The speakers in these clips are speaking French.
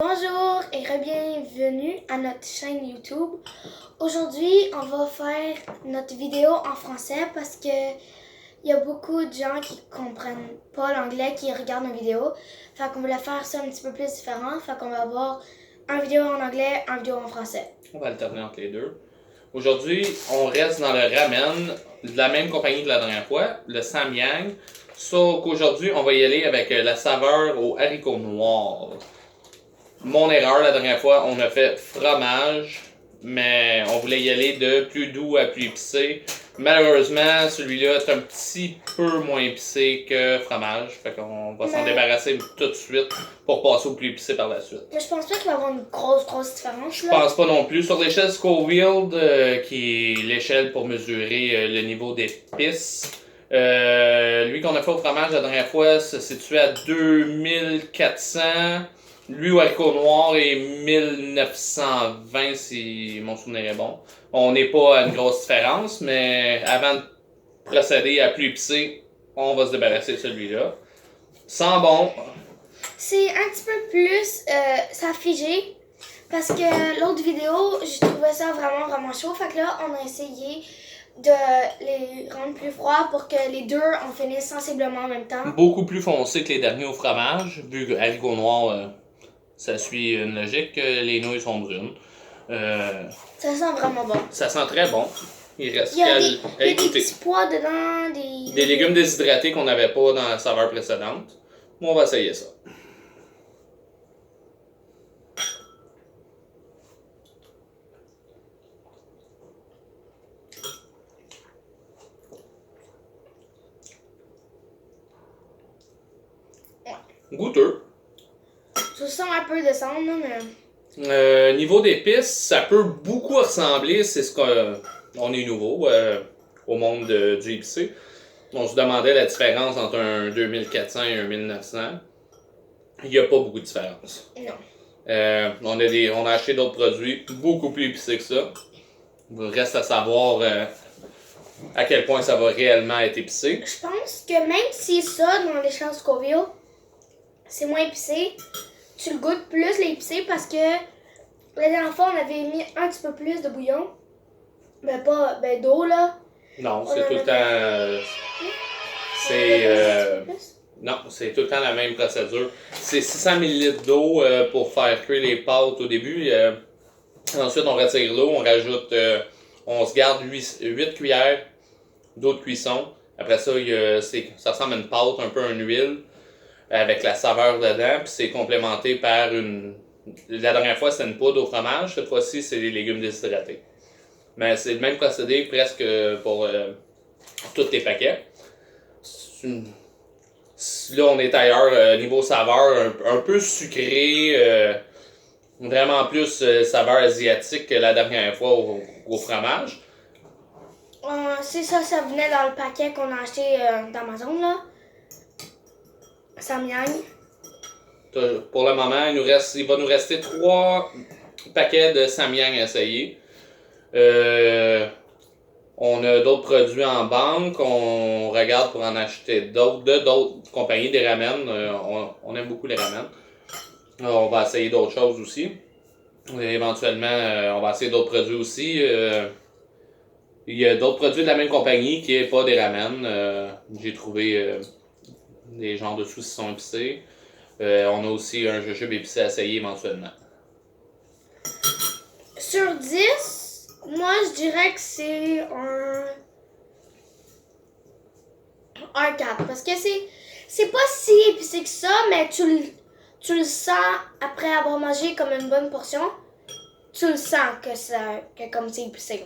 Bonjour et bienvenue à notre chaîne YouTube. Aujourd'hui, on va faire notre vidéo en français parce que il y a beaucoup de gens qui comprennent pas l'anglais qui regardent nos vidéos. Fait qu'on voulait faire ça un petit peu plus différent. Fait qu'on va avoir une vidéo en anglais, une vidéo en français. On va alterner entre les deux. Aujourd'hui, on reste dans le ramen de la même compagnie que la dernière fois, le Samyang. Sauf qu'aujourd'hui, on va y aller avec la saveur aux haricots noirs. Mon erreur, la dernière fois, on a fait fromage, mais on voulait y aller de plus doux à plus épicé. Malheureusement, celui-là est un petit peu moins épicé que fromage. Fait qu'on va s'en débarrasser tout de suite pour passer au plus épicé par la suite. Mais je pense pas qu'il va y avoir une grosse différence. Je pense pas non plus. Sur l'échelle Scoville, qui est l'échelle pour mesurer le niveau d'épices, lui qu'on a fait au fromage la dernière fois se situait à 2400. Lui au haricot noir est 1920 si mon souvenir est bon. On n'est pas à une grosse différence, mais avant de procéder à plus épicé, on va se débarrasser de celui-là. Sent bon. C'est un petit peu plus ça a figé parce que l'autre vidéo, je trouvais ça vraiment chaud. Fait que là, on a essayé de les rendre plus froids pour que les deux en finissent sensiblement en même temps. Beaucoup plus foncé que les derniers au fromage, vu que haricot noir, ça suit une logique, les nouilles sont brunes. Ça sent vraiment bon. Ça sent très bon. Il reste Il y a qu'à des petits pois dedans, des légumes déshydratés qu'on n'avait pas dans la saveur précédente. On va essayer ça. Goûteux. Ça sent un peu de sang, là, mais... Niveau d'épices, ça peut beaucoup ressembler, c'est ce qu'on est nouveau au monde du épicé. On se demandait la différence entre un 2400 et un 1900. Il n'y a pas beaucoup de différence. Non. On a acheté d'autres produits beaucoup plus épicés que ça. Il reste à savoir à quel point ça va réellement être épicé. Je pense que même si ça, dans l'échelle Scoville, c'est moins épicé, tu le goûtes plus l'épicé parce que la dernière fois, on avait mis un petit peu plus de bouillon. Mais pas d'eau, là. Non, c'est tout le temps... Non, c'est tout le temps la même procédure. C'est 600 ml d'eau pour faire cuire les pâtes au début. Ensuite, on retire l'eau, on rajoute... on se garde 8 cuillères d'eau de cuisson. Après ça, ça ressemble à une pâte, un peu une huile, avec la saveur dedans. Puis c'est complémenté par une... La dernière fois, c'était une poudre au fromage. Cette fois-ci, c'est des légumes déshydratés. Mais c'est le même procédé presque pour tous les paquets. Là, on est ailleurs, niveau saveur, un peu sucré, vraiment plus saveur asiatique que la dernière fois au fromage. C'est ça, ça venait dans le paquet qu'on a acheté d'Amazon, là. Samyang. Pour le moment, il va nous rester 3 paquets de Samyang à essayer. On a d'autres produits en banque, on regarde pour en acheter d'autres compagnies, des ramen. On aime beaucoup les ramen. On va essayer d'autres choses aussi. Éventuellement, on va essayer d'autres produits aussi. Il y a d'autres produits de la même compagnie qui n'est pas des ramen. J'ai trouvé des genres de saucissons épicés. On a aussi un jujube épicé à essayer éventuellement. Sur 10, moi je dirais que c'est un 4. Parce que c'est pas si épicé que ça, mais tu le sens après avoir mangé comme une bonne portion. Tu le sens que comme c'est épicé.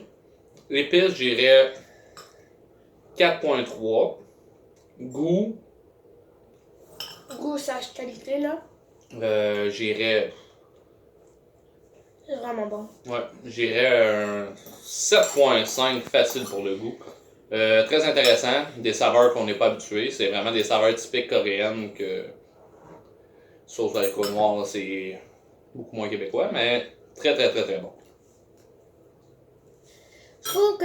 L'épice, j'irais 4.3. Goût. Goût, sage qualité, là. J'irais. C'est vraiment bon. Ouais, j'irais un 7.5 facile pour le goût. Très intéressant, des saveurs qu'on n'est pas habitué. C'est vraiment des saveurs typiques coréennes que sauce haricot noir, c'est beaucoup moins québécois, mais très bon. Je trouve que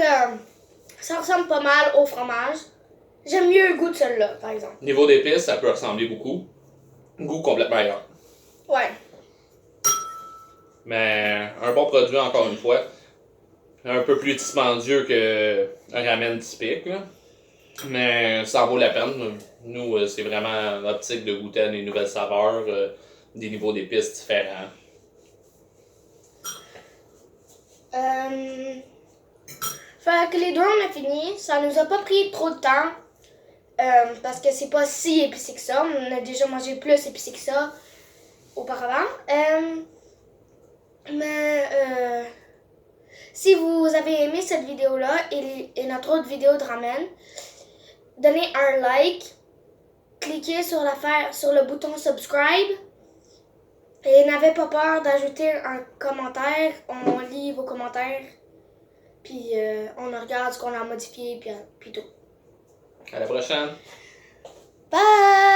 ça ressemble pas mal au fromage. J'aime mieux le goût de celui-là, par exemple. Niveau d'épices, ça peut ressembler beaucoup. Goût complètement ailleurs. Ouais. Mais un bon produit, encore une fois. Un peu plus dispendieux qu'un ramen typique, là. Mais ça en vaut la peine. Nous, c'est vraiment l'optique de goûter à des nouvelles saveurs, des niveaux d'épices différents. Fait que les deux, on a fini. Ça nous a pas pris trop de temps. Parce que c'est pas si épicé que ça. On a déjà mangé plus épicé que ça auparavant. Si vous avez aimé cette vidéo-là et notre autre vidéo de ramen, donnez un like, cliquez sur le bouton subscribe et n'avez pas peur d'ajouter un commentaire. On lit vos commentaires, puis on regarde ce qu'on a modifié, puis tout. À la prochaine! Bye!